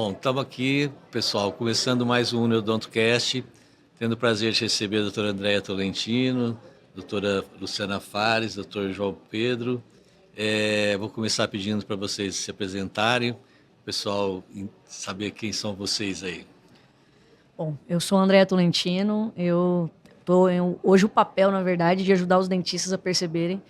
Bom, estamos aqui, pessoal, começando mais um Neodontocast, tendo o prazer de receber a doutora Andréa Tolentino, doutora Luciana Fares, doutor João Pedro. Vou começar pedindo para vocês se apresentarem, o pessoal saber quem são vocês aí. Bom, eu sou a Andréa Tolentino, hoje o papel, na verdade, de ajudar os dentistas a perceberem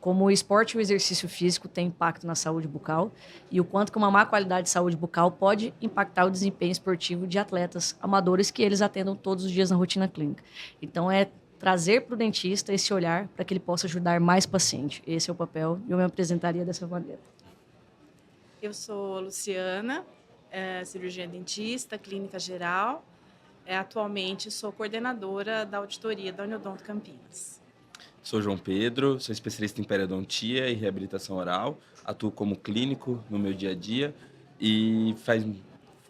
como o esporte e o exercício físico têm impacto na saúde bucal e o quanto que uma má qualidade de saúde bucal pode impactar o desempenho esportivo de atletas amadores que eles atendam todos os dias na rotina clínica. Então, é trazer para o dentista esse olhar para que ele possa ajudar mais paciente. Esse é o papel e eu me apresentaria dessa maneira. Eu sou a Luciana, cirurgiã dentista, clínica geral. Atualmente sou coordenadora da auditoria da Uniodonto Campinas. Sou João Pedro, sou especialista em periodontia e reabilitação oral, atuo como clínico no meu dia a dia e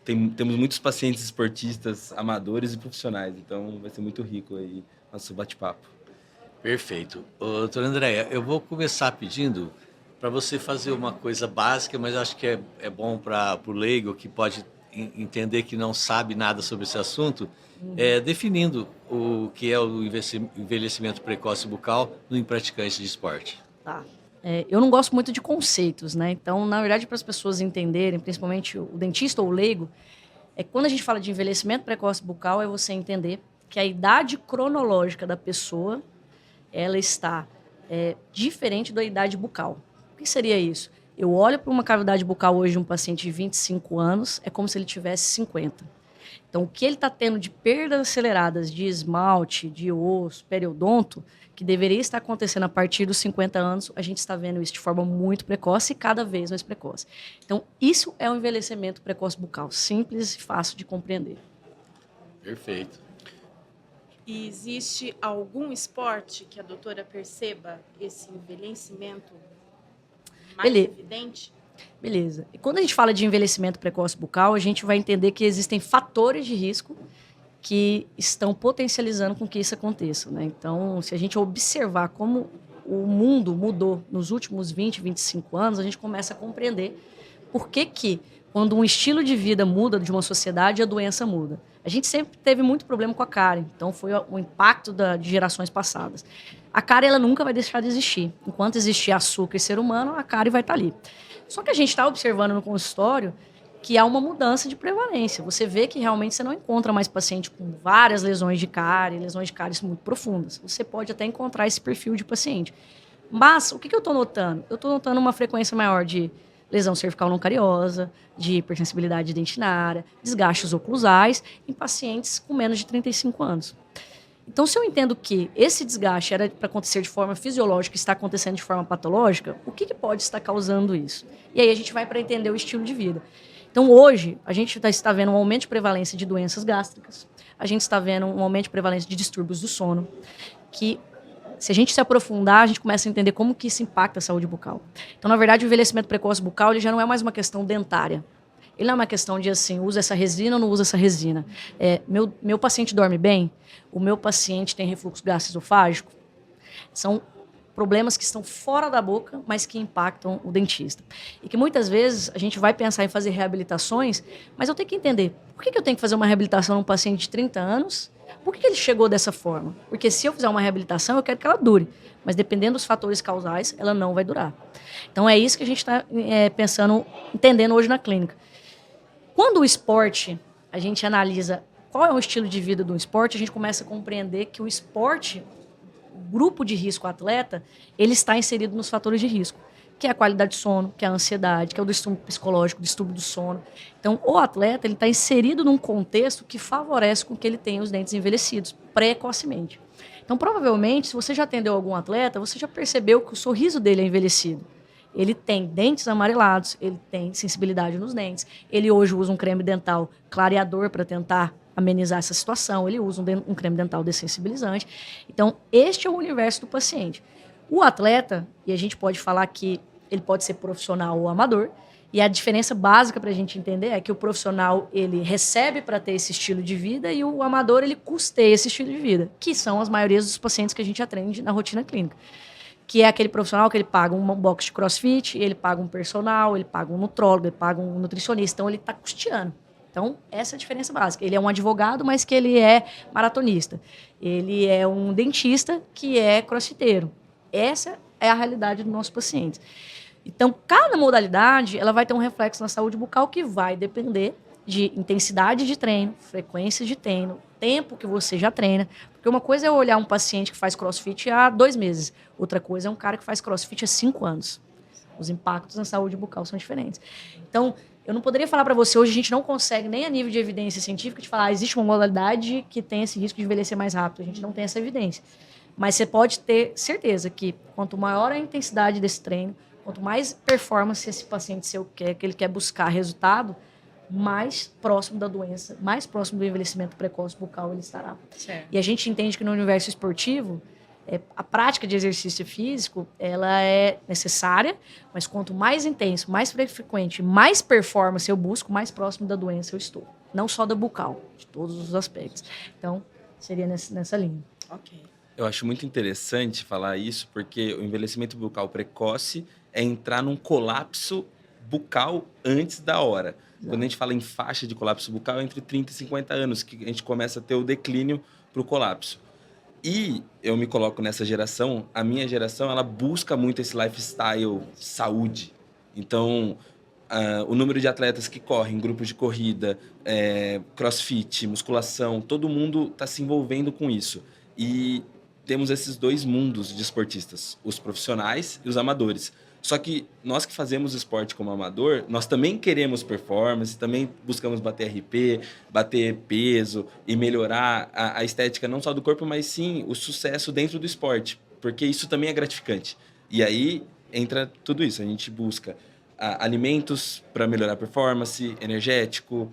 temos muitos pacientes esportistas amadores e profissionais, então vai ser muito rico aí nosso bate-papo. Perfeito. Doutora Andréa, eu vou começar pedindo para você fazer uma coisa básica, mas acho que é bom para o leigo que pode entender que não sabe nada sobre esse assunto, definindo o que é o envelhecimento precoce bucal no praticante de esporte. Tá. Eu não gosto muito de conceitos, né? Então, na verdade, para as pessoas entenderem, principalmente o dentista ou o leigo, quando a gente fala de envelhecimento precoce bucal, é você entender que a idade cronológica da pessoa, ela está diferente da idade bucal. O que seria isso? Eu olho para uma cavidade bucal hoje de um paciente de 25 anos, é como se ele tivesse 50. Então, o que ele está tendo de perdas aceleradas de esmalte, de osso, periodonto, que deveria estar acontecendo a partir dos 50 anos, a gente está vendo isso de forma muito precoce e cada vez mais precoce. Então, isso é o envelhecimento precoce bucal, simples e fácil de compreender. Perfeito. E existe algum esporte que a doutora perceba esse envelhecimento mais evidente? Beleza. E quando a gente fala de envelhecimento precoce bucal, a gente vai entender que existem fatores de risco que estão potencializando com que isso aconteça, né? Então, se a gente observar como o mundo mudou nos últimos 20, 25 anos, a gente começa a compreender por que quando um estilo de vida muda de uma sociedade, a doença muda. A gente sempre teve muito problema com a cárie, então foi o impacto de gerações passadas. A cárie, ela nunca vai deixar de existir. Enquanto existir açúcar e ser humano, a cárie vai estar ali. Só que a gente está observando no consultório que há uma mudança de prevalência. Você vê que realmente você não encontra mais paciente com várias lesões de cárie muito profundas. Você pode até encontrar esse perfil de paciente. Mas o que eu estou notando? Eu estou notando uma frequência maior de lesão cervical não cariosa, de hipersensibilidade dentinária, desgastes oclusais em pacientes com menos de 35 anos. Então, se eu entendo que esse desgaste era para acontecer de forma fisiológica e está acontecendo de forma patológica, o que pode estar causando isso? E aí a gente vai para entender o estilo de vida. Então, hoje, a gente está vendo um aumento de prevalência de doenças gástricas, a gente está vendo um aumento de prevalência de distúrbios do sono, que, se a gente se aprofundar, a gente começa a entender como que isso impacta a saúde bucal. Então, na verdade, o envelhecimento precoce bucal ele já não é mais uma questão dentária. Ele não é uma questão de, assim, usa essa resina ou não usa essa resina. Meu paciente dorme bem? O meu paciente tem refluxo gastroesofágico? São problemas que estão fora da boca, mas que impactam o dentista. E que muitas vezes a gente vai pensar em fazer reabilitações, mas eu tenho que entender, por que eu tenho que fazer uma reabilitação num paciente de 30 anos? Por que ele chegou dessa forma? Porque se eu fizer uma reabilitação, eu quero que ela dure. Mas dependendo dos fatores causais, ela não vai durar. Então é isso que a gente está entendendo hoje na clínica. Quando o esporte, a gente analisa qual é o estilo de vida do esporte, a gente começa a compreender que o esporte, o grupo de risco atleta, ele está inserido nos fatores de risco, que é a qualidade de sono, que é a ansiedade, que é o distúrbio psicológico, o distúrbio do sono. Então, o atleta ele está inserido num contexto que favorece com que ele tenha os dentes envelhecidos precocemente. Então, provavelmente, se você já atendeu algum atleta, você já percebeu que o sorriso dele é envelhecido. Ele tem dentes amarelados, ele tem sensibilidade nos dentes. Ele hoje usa um creme dental clareador para tentar amenizar essa situação. Ele usa um creme dental dessensibilizante. Então, este é o universo do paciente. O atleta, e a gente pode falar que ele pode ser profissional ou amador, e a diferença básica para a gente entender é que o profissional ele recebe para ter esse estilo de vida e o amador ele custeia esse estilo de vida, que são as maiorias dos pacientes que a gente atende na rotina clínica. Que é aquele profissional que ele paga um box de crossfit, ele paga um personal, ele paga um nutrólogo, ele paga um nutricionista. Então, ele está custeando. Então, essa é a diferença básica. Ele é um advogado, mas que ele é maratonista. Ele é um dentista que é crossfiteiro. Essa é a realidade dos nossos pacientes. Então, cada modalidade ela vai ter um reflexo na saúde bucal que vai depender de intensidade de treino, frequência de treino, tempo que você já treina. Porque uma coisa é olhar um paciente que faz crossfit há 2 meses. Outra coisa é um cara que faz crossfit há 5 anos. Os impactos na saúde bucal são diferentes. Então, eu não poderia falar para você, hoje a gente não consegue, nem a nível de evidência científica, de falar, existe uma modalidade que tem esse risco de envelhecer mais rápido. A gente não tem essa evidência. Mas você pode ter certeza que quanto maior a intensidade desse treino, quanto mais performance esse paciente seu quer, que ele quer buscar resultado, mais próximo da doença, mais próximo do envelhecimento precoce bucal ele estará. Certo. E a gente entende que no universo esportivo, a prática de exercício físico, ela é necessária, mas quanto mais intenso, mais frequente, mais performance eu busco, mais próximo da doença eu estou. Não só da bucal, de todos os aspectos. Então, seria nessa linha. Ok. Eu acho muito interessante falar isso, porque o envelhecimento bucal precoce é entrar num colapso bucal antes da hora. Quando a gente fala em faixa de colapso bucal, é entre 30 e 50 anos, que a gente começa a ter o declínio para o colapso. E eu me coloco nessa geração, a minha geração, ela busca muito esse lifestyle, saúde. Então, o número de atletas que correm, grupos de corrida, crossfit, musculação, todo mundo está se envolvendo com isso. E temos esses 2 mundos de esportistas, os profissionais e os amadores. Só que nós que fazemos esporte como amador, nós também queremos performance, também buscamos bater RP, bater peso e melhorar a estética não só do corpo, mas sim o sucesso dentro do esporte, porque isso também é gratificante. E aí entra tudo isso, a gente busca alimentos para melhorar a performance, energético,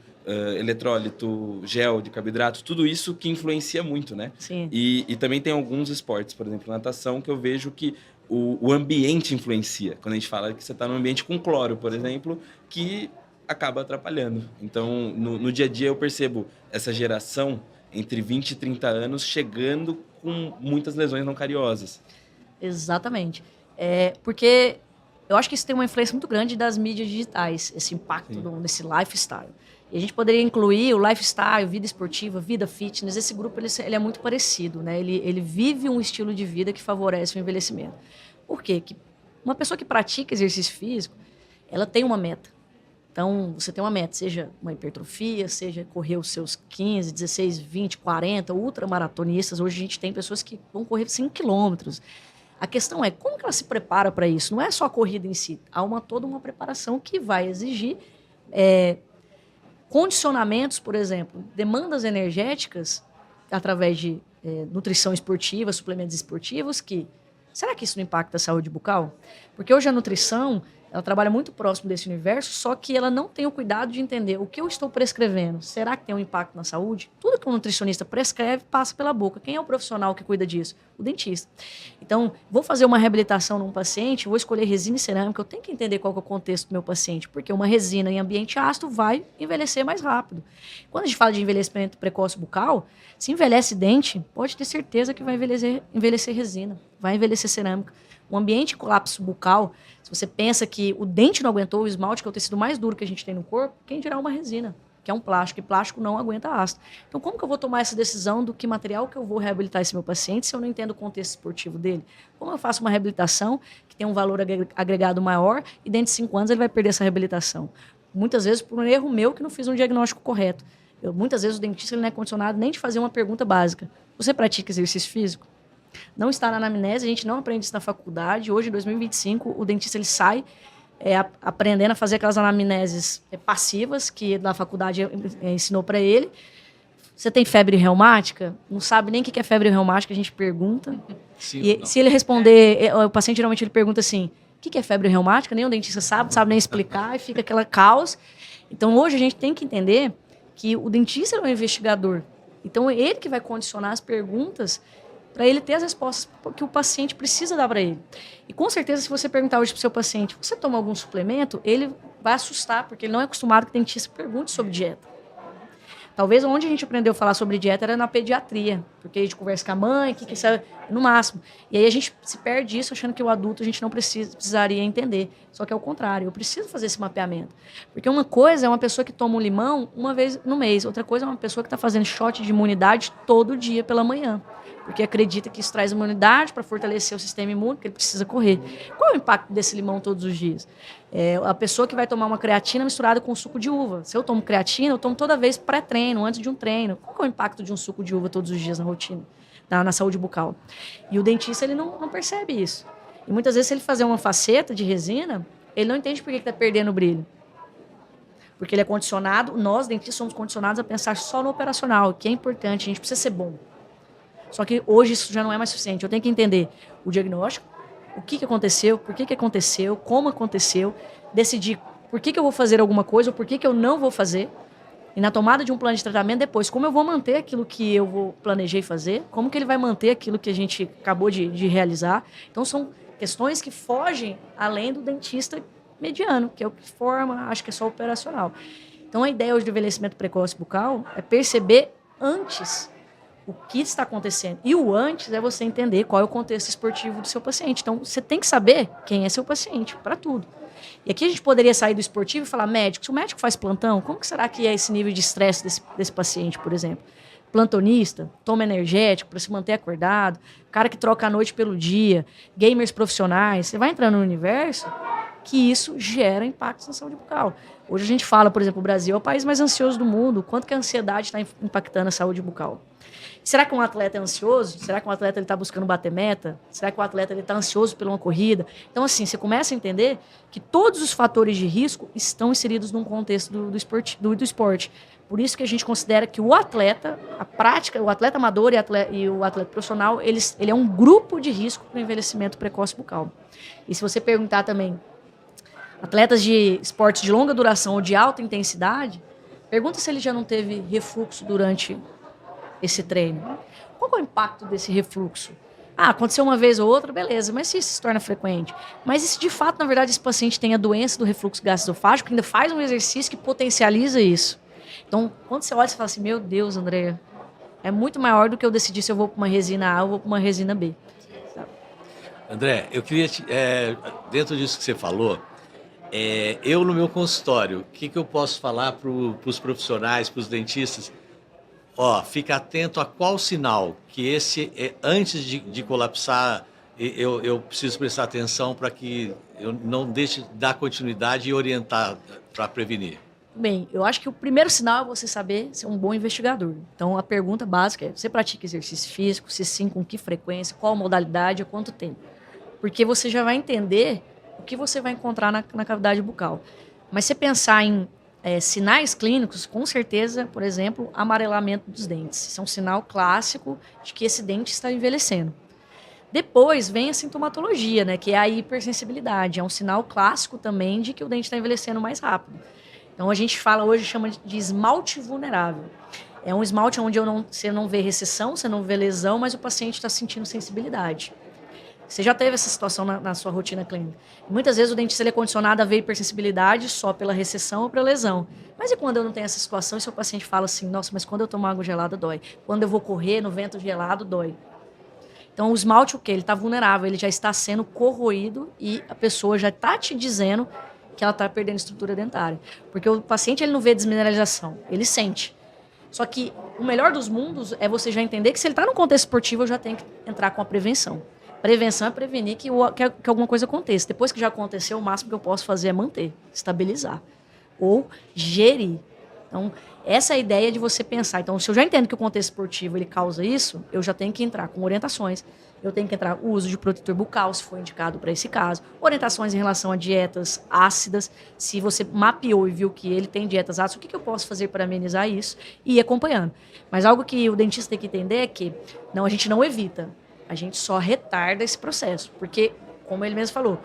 eletrólito, gel de carboidrato, tudo isso que influencia muito, né? Sim. E também tem alguns esportes, por exemplo, natação, que eu vejo que o ambiente influencia. Quando a gente fala que você está num ambiente com cloro, por exemplo, que acaba atrapalhando. Então, no dia a dia, eu percebo essa geração entre 20 e 30 anos chegando com muitas lesões não cariosas. Exatamente. Porque eu acho que isso tem uma influência muito grande das mídias digitais, esse impacto nesse lifestyle. E a gente poderia incluir o lifestyle, vida esportiva, vida fitness. Esse grupo ele é muito parecido, né? Ele vive um estilo de vida que favorece o envelhecimento. Por quê? Que uma pessoa que pratica exercício físico, ela tem uma meta. Então, você tem uma meta, seja uma hipertrofia, seja correr os seus 15, 16, 20, 40, ultramaratonistas. Hoje a gente tem pessoas que vão correr 5 quilômetros. A questão é como que ela se prepara para isso? Não é só a corrida em si. Há toda uma preparação que vai exigir condicionamentos, por exemplo, demandas energéticas através de nutrição esportiva, suplementos esportivos, será que isso não impacta a saúde bucal? Porque hoje a nutrição, ela trabalha muito próximo desse universo, só que ela não tem o cuidado de entender o que eu estou prescrevendo. Será que tem um impacto na saúde? Tudo que um nutricionista prescreve passa pela boca. Quem é o profissional que cuida disso? O dentista. Então, vou fazer uma reabilitação num paciente, vou escolher resina e cerâmica, eu tenho que entender qual que é o contexto do meu paciente, porque uma resina em ambiente ácido vai envelhecer mais rápido. Quando a gente fala de envelhecimento precoce bucal, se envelhece dente, pode ter certeza que vai envelhecer resina, vai envelhecer cerâmica. Um ambiente de colapso bucal, se você pensa que o dente não aguentou, o esmalte, que é o tecido mais duro que a gente tem no corpo, quem dirá uma resina, que é um plástico, e plástico não aguenta ácido. Então, como que eu vou tomar essa decisão do que material que eu vou reabilitar esse meu paciente se eu não entendo o contexto esportivo dele? Como eu faço uma reabilitação que tem um valor agregado maior e dentro de 5 anos ele vai perder essa reabilitação? Muitas vezes por um erro meu que não fiz um diagnóstico correto. Muitas vezes o dentista ele não é condicionado nem de fazer uma pergunta básica. Você pratica exercício físico? Não está na anamnese, a gente não aprende isso na faculdade. Hoje, em 2025, o dentista ele sai aprendendo a fazer aquelas anamneses passivas que na faculdade ensinou para ele. Você tem febre reumática? Não sabe nem o que é febre reumática, a gente pergunta. Sim, E se ele responder, o paciente geralmente ele pergunta assim, o que é febre reumática? Nem o dentista sabe nem explicar, e fica aquela caos. Então, hoje a gente tem que entender que o dentista é o investigador. Então, é ele que vai condicionar as perguntas para ele ter as respostas que o paciente precisa dar para ele. E com certeza, se você perguntar hoje para o seu paciente, você toma algum suplemento? Ele vai assustar, porque ele não é acostumado que o dentista pergunte sobre dieta. Talvez onde a gente aprendeu a falar sobre dieta era na pediatria. porque a gente conversa com a mãe, que isso é no máximo. E aí a gente se perde isso achando que o adulto a gente não precisaria entender. Só que é o contrário, eu preciso fazer esse mapeamento. Porque uma coisa é uma pessoa que toma um limão uma vez no mês, outra coisa é uma pessoa que está fazendo shot de imunidade todo dia pela manhã. Porque acredita que isso traz imunidade para fortalecer o sistema imune, que ele precisa correr. Qual é o impacto desse limão todos os dias? A pessoa que vai tomar uma creatina misturada com suco de uva. Se eu tomo creatina, eu tomo toda vez pré-treino, antes de um treino. Qual é o impacto de um suco de uva todos os dias na rotina, na saúde bucal? E o dentista ele não percebe isso. E muitas vezes, se ele fazer uma faceta de resina, ele não entende por que está perdendo o brilho. Porque ele é condicionado, nós dentistas somos condicionados a pensar só no operacional, que é importante, a gente precisa ser bom. Só que hoje isso já não é mais suficiente. Eu tenho que entender o diagnóstico, o que aconteceu, por que aconteceu, como aconteceu, decidir por que eu vou fazer alguma coisa ou por que eu não vou fazer. E na tomada de um plano de tratamento, depois, como eu vou manter aquilo que eu planejei fazer, como que ele vai manter aquilo que a gente acabou de realizar. Então, são questões que fogem além do dentista mediano, que é o que forma, acho que é só operacional. Então, a ideia hoje do envelhecimento precoce bucal é perceber antes o que está acontecendo. E o antes é você entender qual é o contexto esportivo do seu paciente. Então, você tem que saber quem é seu paciente, para tudo. E aqui a gente poderia sair do esportivo e falar, médico, se o médico faz plantão, como que será que é esse nível de estresse desse paciente, por exemplo? Plantonista, toma energético para se manter acordado, cara que troca a noite pelo dia, gamers profissionais, você vai entrando no universo que isso gera impactos na saúde bucal. Hoje a gente fala, por exemplo, o Brasil é o país mais ansioso do mundo, quanto que a ansiedade está impactando a saúde bucal. Será que um atleta é ansioso? Será que um atleta está buscando bater meta? Será que o atleta está ansioso por uma corrida? Então, assim, você começa a entender que todos os fatores de risco estão inseridos num contexto do esporte. Por isso que a gente considera que o atleta, a prática, o atleta amador e o atleta profissional, ele é um grupo de risco para o envelhecimento precoce bucal. E se você perguntar também, atletas de esportes de longa duração ou de alta intensidade, pergunta se ele já não teve refluxo durante esse treino. Qual é o impacto desse refluxo? Aconteceu uma vez ou outra, beleza, mas se isso se torna frequente? Mas e se de fato, na verdade, esse paciente tem a doença do refluxo gastroesofágico, ainda faz um exercício que potencializa isso? Então, quando você olha, você fala assim, meu Deus, Andréa, é muito maior do que eu decidir se eu vou para uma resina A ou vou para uma resina B. Sabe? André, eu queria, dentro disso que você falou, eu no meu consultório, o que eu posso falar para os profissionais, para os dentistas? Fica atento a qual sinal que antes de colapsar, eu preciso prestar atenção para que eu não deixe de dar continuidade e orientar para prevenir. Bem, eu acho que o primeiro sinal é você saber ser um bom investigador. Então, a pergunta básica é, você pratica exercício físico? Se sim, com que frequência? Qual modalidade? Há quanto tempo? Porque você já vai entender o que você vai encontrar na cavidade bucal. Mas se pensar em sinais clínicos, com certeza, por exemplo, amarelamento dos dentes. Isso é um sinal clássico de que esse dente está envelhecendo. Depois vem a sintomatologia, né, que é a hipersensibilidade. É um sinal clássico também de que o dente está envelhecendo mais rápido. Então, a gente chama de esmalte vulnerável. É um esmalte onde você não vê recessão, você não vê lesão, mas o paciente está sentindo sensibilidade. Você já teve essa situação na sua rotina clínica. Muitas vezes o dentista ele é condicionado a ver hipersensibilidade só pela recessão ou pela lesão. Mas e quando eu não tenho essa situação e seu paciente fala assim, nossa, mas quando eu tomo água gelada dói. Quando eu vou correr no vento gelado dói. Então o esmalte o quê? Ele está vulnerável, ele já está sendo corroído e a pessoa já está te dizendo que ela está perdendo estrutura dentária. Porque o paciente ele não vê desmineralização, ele sente. Só que o melhor dos mundos é você já entender que se ele está no contexto esportivo, eu já tenho que entrar com a prevenção. Prevenção é prevenir que alguma coisa aconteça. Depois que já aconteceu, o máximo que eu posso fazer é manter, estabilizar. Ou gerir. Então, essa é a ideia de você pensar. Então, se eu já entendo que o contexto esportivo ele causa isso, eu já tenho que entrar com orientações. Eu tenho que entrar o uso de protetor bucal, se for indicado para esse caso. Orientações em relação a dietas ácidas. Se você mapeou e viu que ele tem dietas ácidas, o que eu posso fazer para amenizar isso? E ir acompanhando. Mas algo que o dentista tem que entender é que a gente não evita. A gente só retarda esse processo. Porque, como ele mesmo falou,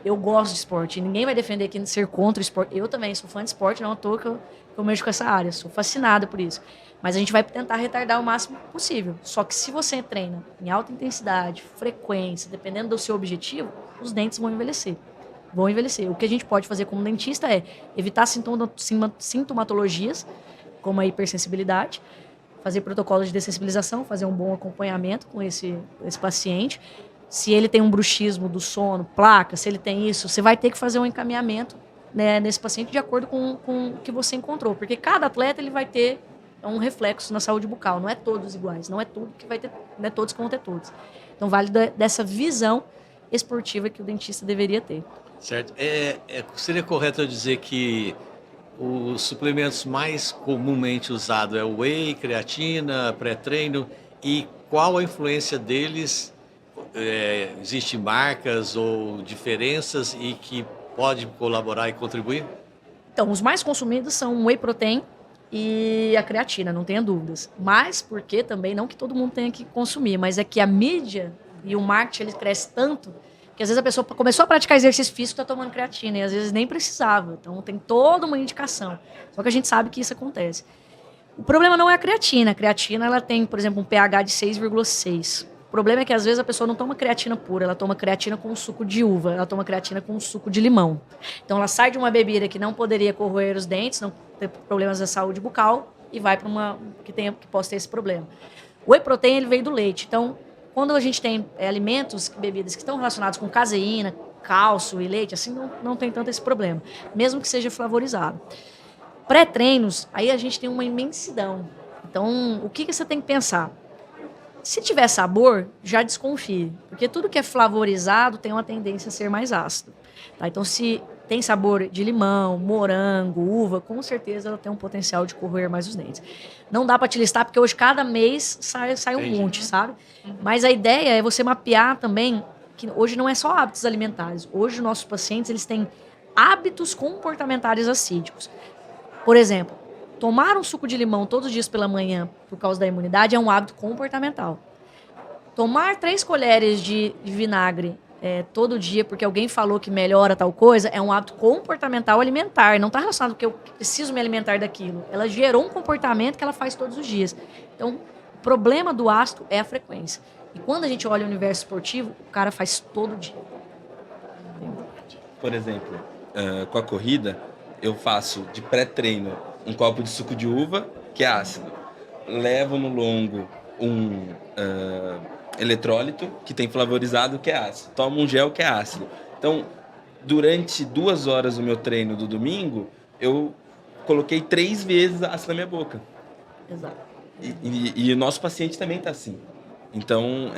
eu gosto de esporte. E ninguém vai defender aqui de ser contra o esporte. Eu também sou fã de esporte, não à toa que eu mexo com essa área. Sou fascinada por isso. Mas a gente vai tentar retardar o máximo possível. Só que se você treina em alta intensidade, frequência, dependendo do seu objetivo, os dentes vão envelhecer. Vão envelhecer. O que a gente pode fazer como dentista é evitar sintomatologias, como a hipersensibilidade, fazer protocolos de dessensibilização, fazer um bom acompanhamento com esse paciente. Se ele tem um bruxismo do sono, placa, se ele tem isso, você vai ter que fazer um encaminhamento, né, nesse paciente de acordo com o que você encontrou. Porque cada atleta ele vai ter um reflexo na saúde bucal. Não é todos iguais, não é tudo que vai ter, não é todos que vão ter todos. Então, vale dessa visão esportiva que o dentista deveria ter. Certo. Seria correto eu dizer que os suplementos mais comumente usados é o whey, creatina, pré-treino, e qual a influência deles? Existem marcas ou diferenças e que pode colaborar e contribuir? Então, os mais consumidos são o whey protein e a creatina, não tenha dúvidas. Mas porque também, não que todo mundo tenha que consumir, mas é que a mídia e o marketing ele cresce tanto que às vezes a pessoa começou a praticar exercício físico e está tomando creatina, e às vezes nem precisava. Então, tem toda uma indicação. Só que a gente sabe que isso acontece. O problema não é a creatina. A creatina ela tem, por exemplo, um pH de 6,6. O problema é que às vezes a pessoa não toma creatina pura, ela toma creatina com suco de uva, ela toma creatina com suco de limão. Então ela sai de uma bebida que não poderia corroer os dentes, não ter problemas da saúde bucal, e vai para uma que possa ter esse problema. O whey protein ele veio do leite. Então, quando a gente tem alimentos, bebidas que estão relacionados com caseína, cálcio e leite, assim não tem tanto esse problema, mesmo que seja flavorizado. Pré-treinos, aí a gente tem uma imensidão. Então, o que você tem que pensar? Se tiver sabor, já desconfie, porque tudo que é flavorizado tem uma tendência a ser mais ácido. Tá? Então, se tem sabor de limão, morango, uva, com certeza ela tem um potencial de corroer mais os dentes. Não dá para te listar, porque hoje cada mês sai um monte, sabe? Mas a ideia é você mapear também, que hoje não é só hábitos alimentares. Hoje, os nossos pacientes eles têm hábitos comportamentais assídicos. Por exemplo, tomar um suco de limão todos os dias pela manhã por causa da imunidade é um hábito comportamental. Tomar 3 colheres de vinagre todo dia porque alguém falou que melhora tal coisa é um hábito comportamental alimentar. Não está relacionado com que eu preciso me alimentar daquilo. Ela gerou um comportamento que ela faz todos os dias. Então, o problema do ácido é a frequência. E quando a gente olha o universo esportivo, o cara faz todo dia. Por exemplo, com a corrida, eu faço de pré-treino um copo de suco de uva, que é ácido. Levo no longo um eletrólito, que tem flavorizado, que é ácido. Tomo um gel, que é ácido. Então, durante 2 horas do meu treino do domingo, eu coloquei 3 vezes ácido na minha boca. Exato. E o nosso paciente também está assim. Então,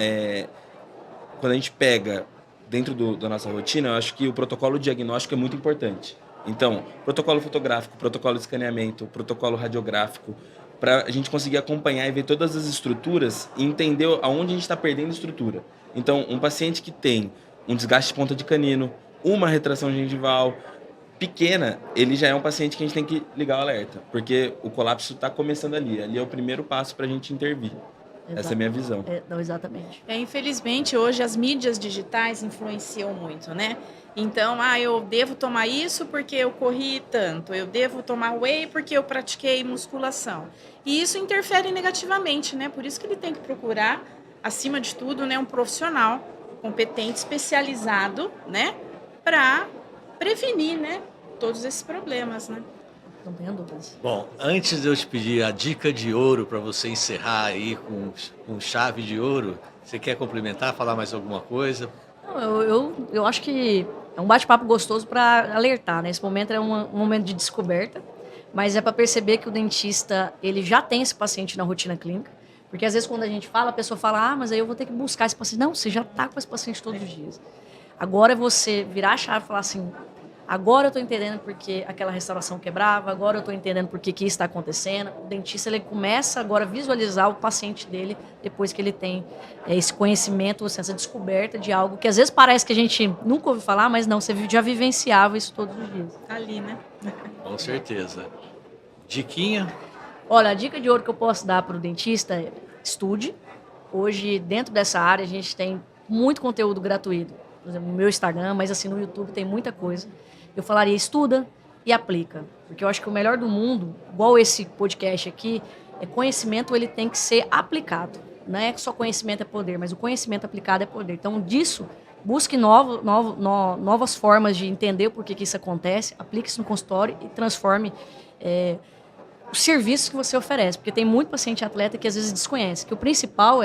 quando a gente pega dentro da nossa rotina, eu acho que o protocolo diagnóstico é muito importante. Então, protocolo fotográfico, protocolo de escaneamento, protocolo radiográfico, para a gente conseguir acompanhar e ver todas as estruturas e entender aonde a gente está perdendo estrutura. Então, um paciente que tem um desgaste de ponta de canino, uma retração gengival pequena, ele já é um paciente que a gente tem que ligar o alerta, porque o colapso está começando ali. Ali é o primeiro passo para a gente intervir. Exato. Essa é a minha visão. Não, exatamente. Infelizmente, hoje as mídias digitais influenciam muito, né? Então, eu devo tomar isso porque eu corri tanto, eu devo tomar whey porque eu pratiquei musculação. E isso interfere negativamente, né? Por isso que ele tem que procurar, acima de tudo, né, um profissional competente, especializado, né? Para prevenir, né, todos esses problemas, né? Não tenha dúvidas. Bom, antes de eu te pedir a dica de ouro para você encerrar aí com chave de ouro, você quer complementar, falar mais alguma coisa? Não, eu acho que é um bate-papo gostoso para alertar, né? Esse momento é um momento de descoberta, mas é para perceber que o dentista ele já tem esse paciente na rotina clínica, porque às vezes quando a gente fala, a pessoa fala, mas aí eu vou ter que buscar esse paciente. Não, você já está com esse paciente todos os dias. Agora é você virar a chave e falar assim, agora eu estou entendendo porque aquela restauração quebrava, agora eu estou entendendo por que isso está acontecendo. O dentista ele começa agora a visualizar o paciente dele depois que ele tem esse conhecimento, essa descoberta de algo que às vezes parece que a gente nunca ouviu falar, mas não, você já vivenciava isso todos os dias. Ali, né? Com certeza. Diquinha? Olha, a dica de ouro que eu posso dar para o dentista é estude. Hoje, dentro dessa área, a gente tem muito conteúdo gratuito. Por exemplo, no meu Instagram, mas assim, no YouTube tem muita coisa. Eu falaria, estuda e aplica. Porque eu acho que o melhor do mundo, igual esse podcast aqui, conhecimento ele tem que ser aplicado. Não é só conhecimento é poder, mas o conhecimento aplicado é poder. Então, disso, busque novas formas de entender o porquê que isso acontece, aplique isso no consultório e transforme os serviços que você oferece, porque tem muito paciente atleta que às vezes desconhece, que o principal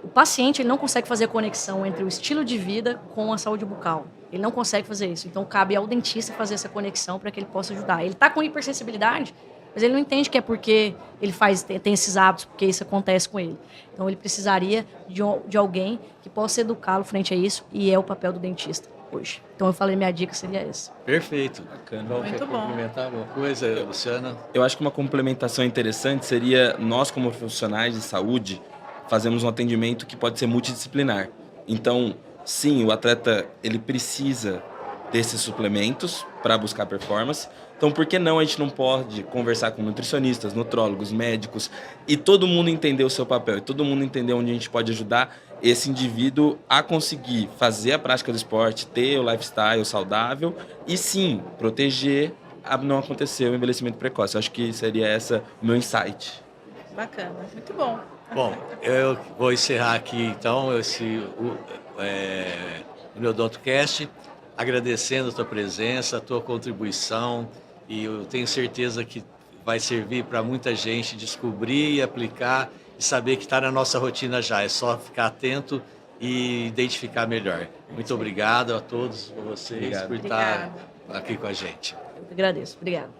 o paciente ele não consegue fazer a conexão entre o estilo de vida com a saúde bucal. Ele não consegue fazer isso. Então, cabe ao dentista fazer essa conexão para que ele possa ajudar. Ele está com hipersensibilidade, mas ele não entende que é porque ele tem esses hábitos, porque isso acontece com ele. Então, ele precisaria de alguém que possa educá-lo frente a isso, e é o papel do dentista hoje. Então, eu falei, minha dica seria essa. Perfeito. Bacana. Então, Muito quer bom. complementar alguma coisa, Luciana? Eu acho que uma complementação interessante seria nós, como profissionais de saúde, fazemos um atendimento que pode ser multidisciplinar. Então, sim, o atleta ele precisa desses suplementos para buscar performance. Então, por que não a gente não pode conversar com nutricionistas, nutrólogos, médicos e todo mundo entender o seu papel e todo mundo entender onde a gente pode ajudar esse indivíduo a conseguir fazer a prática do esporte, ter o lifestyle saudável e sim, proteger a não acontecer o envelhecimento precoce. Eu acho que seria essa o meu insight. Bacana, muito bom. Bom, eu vou encerrar aqui então o NeoDontoCast, agradecendo a tua presença, a tua contribuição, e eu tenho certeza que vai servir para muita gente descobrir e aplicar e saber que está na nossa rotina já. É só ficar atento e identificar melhor. Muito obrigado a todos vocês Obrigado. por estar Obrigada. aqui com a gente. Eu que agradeço. Obrigada.